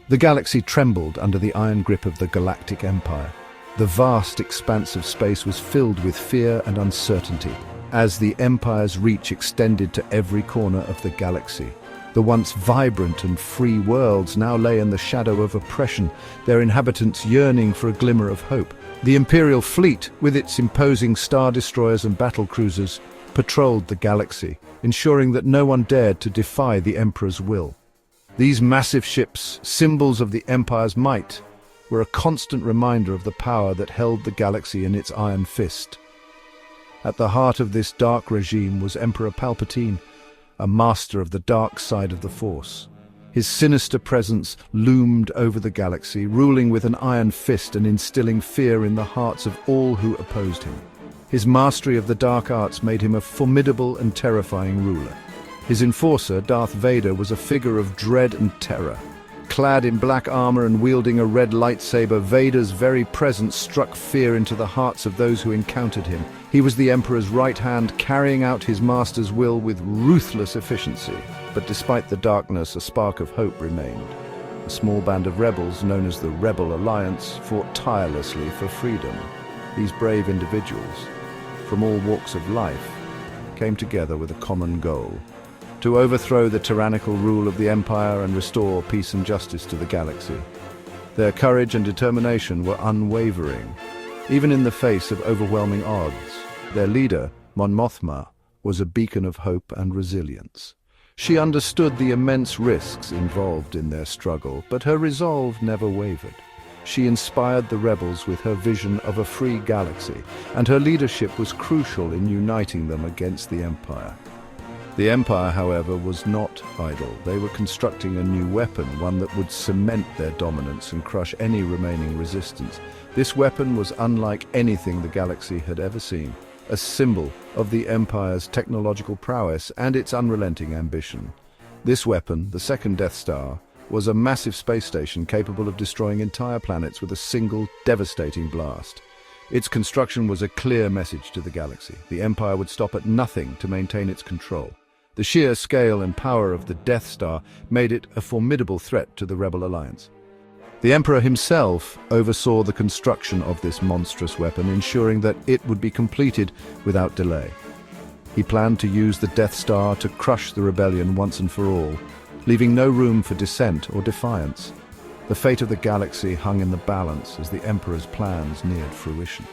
The galaxy trembled under the iron grip of the Galactic Empire. The vast expanse of space was filled with fear and uncertainty, as the Empire's reach extended to every corner of the galaxy. The once vibrant and free worlds now lay in the shadow of oppression, their inhabitants yearning for a glimmer of hope. The Imperial fleet, with its imposing star destroyers and battle cruisers, patrolled the galaxy, ensuring that no one dared to defy the Emperor's will. These massive ships, symbols of the Empire's might, were a constant reminder of the power that held the galaxy in its iron fist. At the heart of this dark regime was Emperor Palpatine, a master of the dark side of the Force. His sinister presence loomed over the galaxy, ruling with an iron fist and instilling fear in the hearts of all who opposed him. His mastery of the dark arts made him a formidable and terrifying ruler. His enforcer, Darth Vader, was a figure of dread and terror. Clad in black armor and wielding a red lightsaber, Vader's very presence struck fear into the hearts of those who encountered him. He was the Emperor's right hand, carrying out his master's will with ruthless efficiency. But despite the darkness, a spark of hope remained. A small band of rebels, known as the Rebel Alliance, fought tirelessly for freedom. These brave individuals, from all walks of life, came together with a common goal: to overthrow the tyrannical rule of the Empire and restore peace and justice to the galaxy. Their courage and determination were unwavering, even in the face of overwhelming odds. Their leader, Mon Mothma, was a beacon of hope and resilience. She understood the immense risks involved in their struggle, but her resolve never wavered. She inspired the rebels with her vision of a free galaxy, and her leadership was crucial in uniting them against the Empire. The Empire, however, was not idle. They were constructing a new weapon, one that would cement their dominance and crush any remaining resistance. This weapon was unlike anything the galaxy had ever seen, a symbol of the Empire's technological prowess and its unrelenting ambition. This weapon, the second Death Star, was a massive space station capable of destroying entire planets with a single, devastating blast. Its construction was a clear message to the galaxy. The Empire would stop at nothing to maintain its control. The sheer scale and power of the Death Star made it a formidable threat to the Rebel Alliance. The Emperor himself oversaw the construction of this monstrous weapon, ensuring that it would be completed without delay. He planned to use the Death Star to crush the rebellion once and for all, leaving no room for dissent or defiance. The fate of the galaxy hung in the balance as the Emperor's plans neared fruition.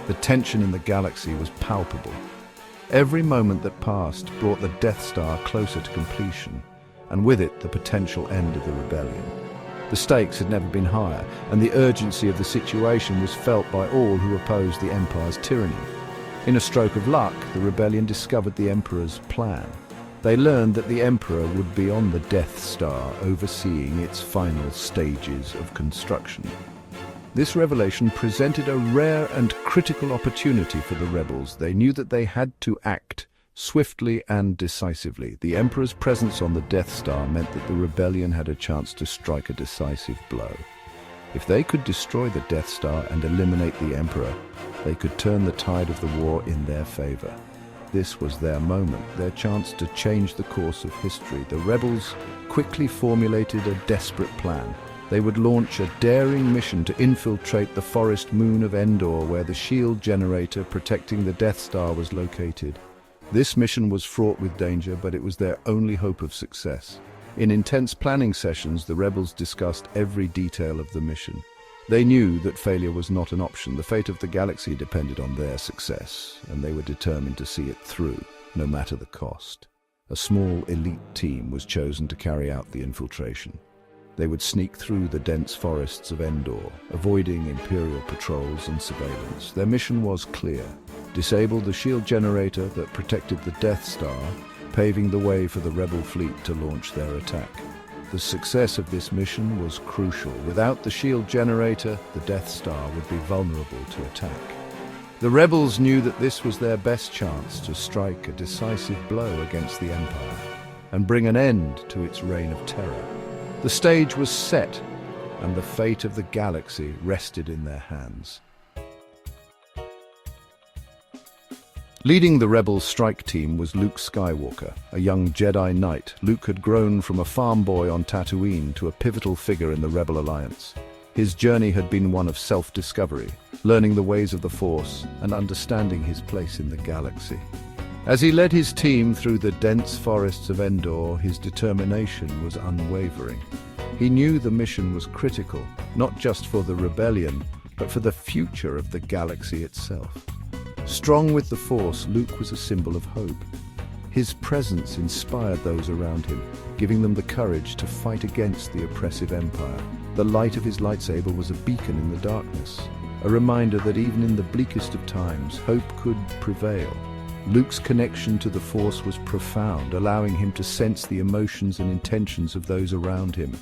The tension in the galaxy was palpable. Every moment that passed brought the Death Star closer to completion, and with it the potential end of the rebellion. The stakes had never been higher, and the urgency of the situation was felt by all who opposed the Empire's tyranny. In a stroke of luck, the rebellion discovered the Emperor's plan. They learned that the Emperor would be on the Death Star, overseeing its final stages of construction. This revelation presented a rare and critical opportunity for the rebels. They knew that they had to act swiftly and decisively. The Emperor's presence on the Death Star meant that the rebellion had a chance to strike a decisive blow. If they could destroy the Death Star and eliminate the Emperor, they could turn the tide of the war in their favor. This was their moment, their chance to change the course of history. The rebels quickly formulated a desperate plan. They would launch a daring mission to infiltrate the forest moon of Endor, where the shield generator protecting the Death Star was located. This mission was fraught with danger, but it was their only hope of success. In intense planning sessions, the rebels discussed every detail of the mission. They knew that failure was not an option. The fate of the galaxy depended on their success, and they were determined to see it through, no matter the cost. A small elite team was chosen to carry out the infiltration. They would sneak through the dense forests of Endor, avoiding Imperial patrols and surveillance. Their mission was clear: disable the shield generator that protected the Death Star, paving the way for the rebel fleet to launch their attack. The success of this mission was crucial. Without the shield generator, the Death Star would be vulnerable to attack. The rebels knew that this was their best chance to strike a decisive blow against the Empire and bring an end to its reign of terror. The stage was set, and the fate of the galaxy rested in their hands. Leading the rebel strike team was Luke Skywalker, a young Jedi Knight. Luke had grown from a farm boy on Tatooine to a pivotal figure in the Rebel Alliance. His journey had been one of self-discovery, learning the ways of the Force and understanding his place in the galaxy. As he led his team through the dense forests of Endor, his determination was unwavering. He knew the mission was critical, not just for the rebellion, but for the future of the galaxy itself. Strong with the Force, Luke was a symbol of hope. His presence inspired those around him, giving them the courage to fight against the oppressive Empire. The light of his lightsaber was a beacon in the darkness, a reminder that even in the bleakest of times, hope could prevail. Luke's connection to the Force was profound, allowing him to sense the emotions and intentions of those around him,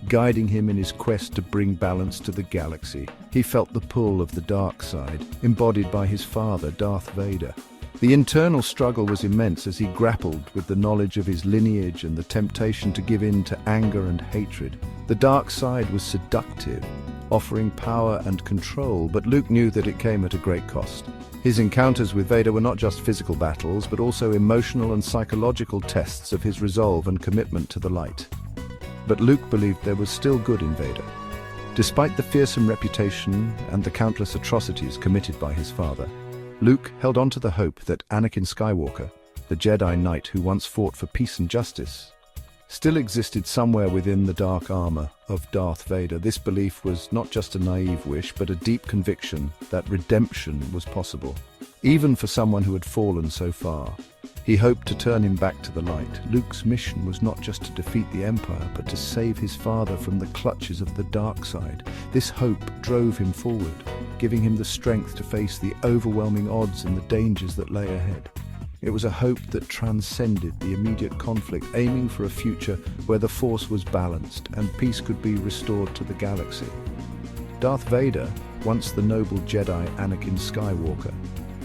guiding him in his quest to bring balance to the galaxy. He felt the pull of the dark side, embodied by his father, Darth Vader. The internal struggle was immense as he grappled with the knowledge of his lineage and the temptation to give in to anger and hatred. The dark side was seductive, offering power and control, but Luke knew that it came at a great cost. His encounters with Vader were not just physical battles, but also emotional and psychological tests of his resolve and commitment to the light. But Luke believed there was still good in Vader. Despite the fearsome reputation and the countless atrocities committed by his father, Luke held on to the hope that Anakin Skywalker, the Jedi Knight who once fought for peace and justice, still existed somewhere within the dark armor of Darth Vader. This belief was not just a naive wish, but a deep conviction that redemption was possible, even for someone who had fallen so far. He hoped to turn him back to the light. Luke's mission was not just to defeat the Empire, but to save his father from the clutches of the dark side. This hope drove him forward, giving him the strength to face the overwhelming odds and the dangers that lay ahead. It was a hope that transcended the immediate conflict, aiming for a future where the Force was balanced and peace could be restored to the galaxy. Darth Vader, once the noble Jedi Anakin Skywalker,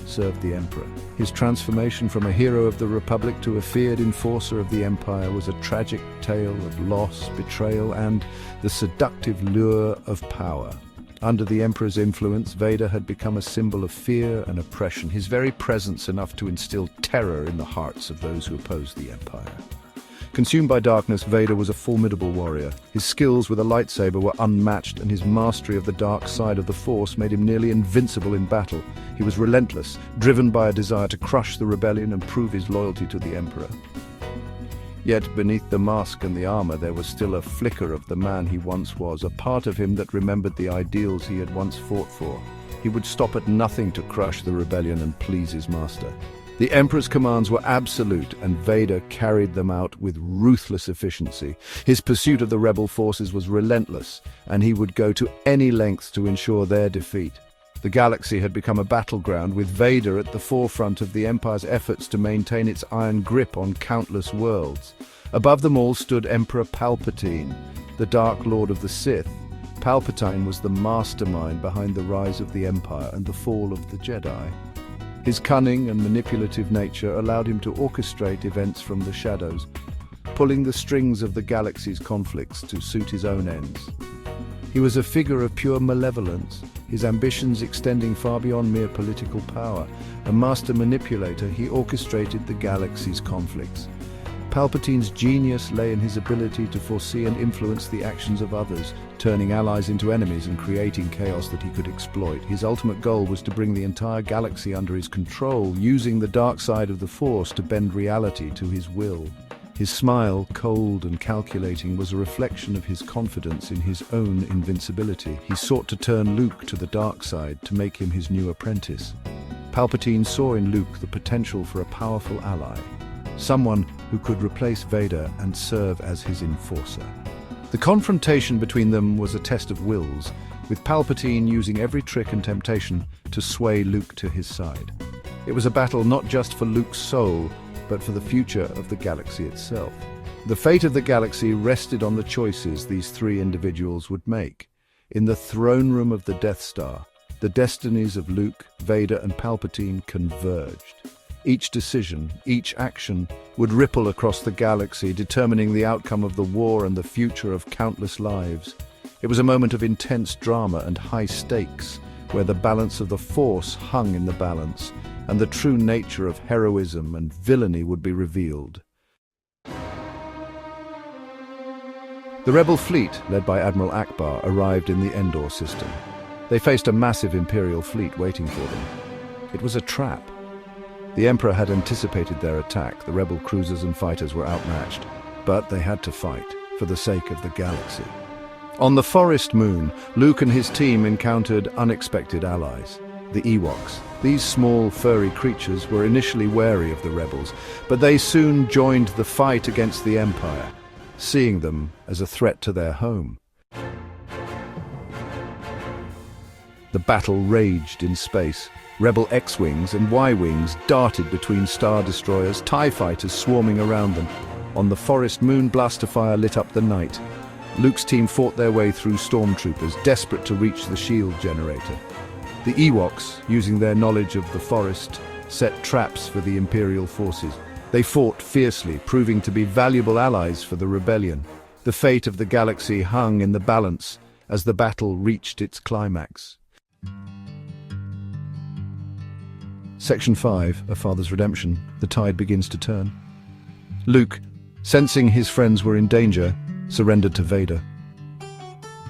served the Emperor. His transformation from a hero of the Republic to a feared enforcer of the Empire was a tragic tale of loss, betrayal, and the seductive lure of power. Under the Emperor's influence, Vader had become a symbol of fear and oppression, his very presence enough to instill terror in the hearts of those who opposed the Empire. Consumed by darkness, Vader was a formidable warrior. His skills with a lightsaber were unmatched, and his mastery of the dark side of the Force made him nearly invincible in battle. He was relentless, driven by a desire to crush the rebellion and prove his loyalty to the Emperor. Yet beneath the mask and the armor, there was still a flicker of the man he once was, a part of him that remembered the ideals he had once fought for. He would stop at nothing to crush the rebellion and please his master. The Emperor's commands were absolute, and Vader carried them out with ruthless efficiency. His pursuit of the rebel forces was relentless, and he would go to any lengths to ensure their defeat. The galaxy had become a battleground, with Vader at the forefront of the Empire's efforts to maintain its iron grip on countless worlds. Above them all stood Emperor Palpatine, the Dark Lord of the Sith. Palpatine was the mastermind behind the rise of the Empire and the fall of the Jedi. His cunning and manipulative nature allowed him to orchestrate events from the shadows, pulling the strings of the galaxy's conflicts to suit his own ends. He was a figure of pure malevolence, his ambitions extending far beyond mere political power. A master manipulator, he orchestrated the galaxy's conflicts. Palpatine's genius lay in his ability to foresee and influence the actions of others, turning allies into enemies and creating chaos that he could exploit. His ultimate goal was to bring the entire galaxy under his control, using the dark side of the Force to bend reality to his will. His smile, cold and calculating, was a reflection of his confidence in his own invincibility. He sought to turn Luke to the dark side, to make him his new apprentice. Palpatine saw in Luke the potential for a powerful ally, someone who could replace Vader and serve as his enforcer. The confrontation between them was a test of wills, with Palpatine using every trick and temptation to sway Luke to his side. It was a battle not just for Luke's soul, but for the future of the galaxy itself. The fate of the galaxy rested on the choices these three individuals would make. In the throne room of the Death Star, the destinies of Luke, Vader, and Palpatine converged. Each decision, each action, would ripple across the galaxy, determining the outcome of the war and the future of countless lives. It was a moment of intense drama and high stakes, where the balance of the Force hung in the balance, and the true nature of heroism and villainy would be revealed. The rebel fleet, led by Admiral Ackbar, arrived in the Endor system. They faced a massive Imperial fleet waiting for them. It was a trap. The Emperor had anticipated their attack. The rebel cruisers and fighters were outmatched, but they had to fight for the sake of the galaxy. On the forest moon, Luke and his team encountered unexpected allies, the Ewoks. These small, furry creatures were initially wary of the rebels, but they soon joined the fight against the Empire, seeing them as a threat to their home. The battle raged in space. Rebel X-Wings and Y-Wings darted between Star Destroyers, TIE fighters swarming around them. On the forest moon, blaster fire lit up the night. Luke's team fought their way through stormtroopers, desperate to reach the shield generator. The Ewoks, using their knowledge of the forest, set traps for the Imperial forces. They fought fiercely, proving to be valuable allies for the rebellion. The fate of the galaxy hung in the balance as the battle reached its climax. Section 5, A Father's Redemption. The tide begins to turn. Luke, sensing his friends were in danger, surrendered to Vader.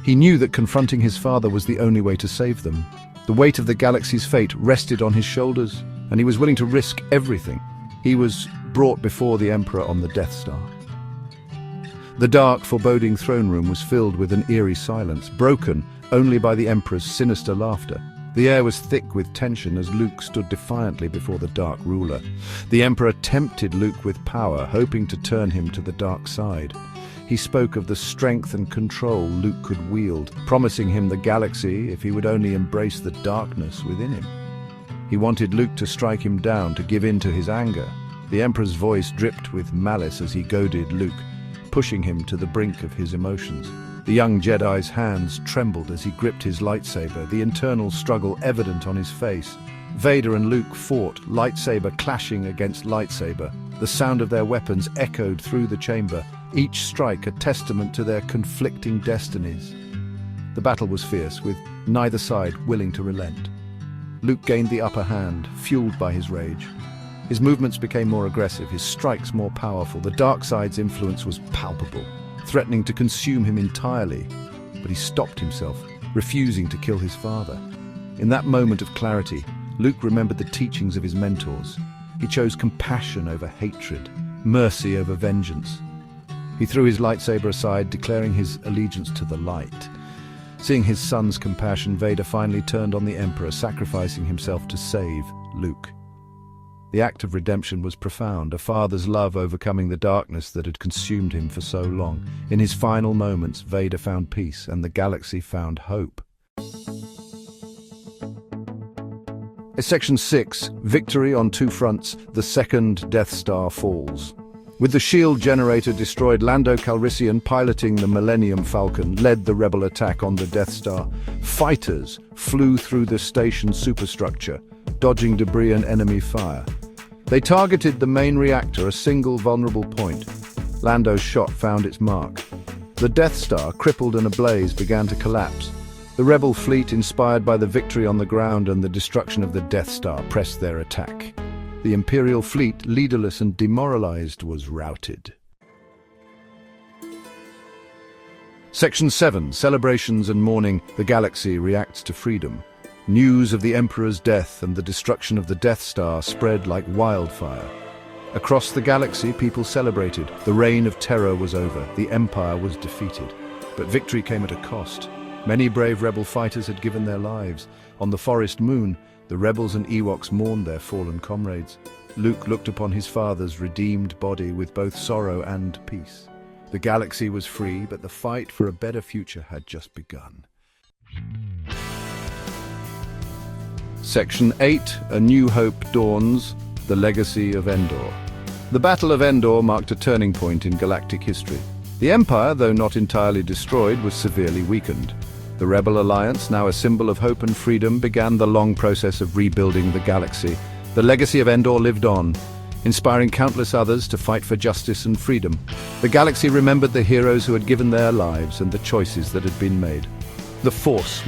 He knew that confronting his father was the only way to save them. The weight of the galaxy's fate rested on his shoulders, and he was willing to risk everything. He was brought before the Emperor on the Death Star. The dark, foreboding throne room was filled with an eerie silence, broken only by the Emperor's sinister laughter. The air was thick with tension as Luke stood defiantly before the Dark Ruler. The Emperor tempted Luke with power, hoping to turn him to the dark side. He spoke of the strength and control Luke could wield, promising him the galaxy if he would only embrace the darkness within him. He wanted Luke to strike him down, to give in to his anger. The Emperor's voice dripped with malice as he goaded Luke, pushing him to the brink of his emotions. The young Jedi's hands trembled as he gripped his lightsaber, the internal struggle evident on his face. Vader and Luke fought, lightsaber clashing against lightsaber. The sound of their weapons echoed through the chamber, each strike a testament to their conflicting destinies. The battle was fierce, with neither side willing to relent. Luke gained the upper hand, fueled by his rage. His movements became more aggressive, his strikes more powerful. The dark side's influence was palpable, threatening to consume him entirely. But he stopped himself, refusing to kill his father. In that moment of clarity, Luke remembered the teachings of his mentors. He chose compassion over hatred, mercy over vengeance. He threw his lightsaber aside, declaring his allegiance to the light. Seeing his son's compassion, Vader finally turned on the Emperor, sacrificing himself to save Luke. The act of redemption was profound, a father's love overcoming the darkness that had consumed him for so long. In his final moments, Vader found peace, and the galaxy found hope. Section 6, Victory on Two Fronts, the Second Death Star Falls. With the shield generator destroyed, Lando Calrissian, piloting the Millennium Falcon, led the rebel attack on the Death Star. Fighters flew through the station's superstructure, dodging debris and enemy fire. They targeted the main reactor, a single vulnerable point. Lando's shot found its mark. The Death Star, crippled and ablaze, began to collapse. The rebel fleet, inspired by the victory on the ground and the destruction of the Death Star, pressed their attack. The Imperial fleet, leaderless and demoralized, was routed. Section 7, Celebrations and Mourning. The galaxy reacts to freedom. News of the Emperor's death and the destruction of the Death Star spread like wildfire. Across the galaxy, people celebrated. The reign of terror was over. The Empire was defeated. But victory came at a cost. Many brave rebel fighters had given their lives. On the forest moon, the rebels and Ewoks mourned their fallen comrades. Luke looked upon his father's redeemed body with both sorrow and peace. The galaxy was free, but the fight for a better future had just begun. Section 8, A New Hope Dawns, The Legacy of Endor. The Battle of Endor marked a turning point in galactic history. The Empire, though not entirely destroyed, was severely weakened. The Rebel Alliance, now a symbol of hope and freedom, began the long process of rebuilding the galaxy. The legacy of Endor lived on, inspiring countless others to fight for justice and freedom. The galaxy remembered the heroes who had given their lives and the choices that had been made. The Force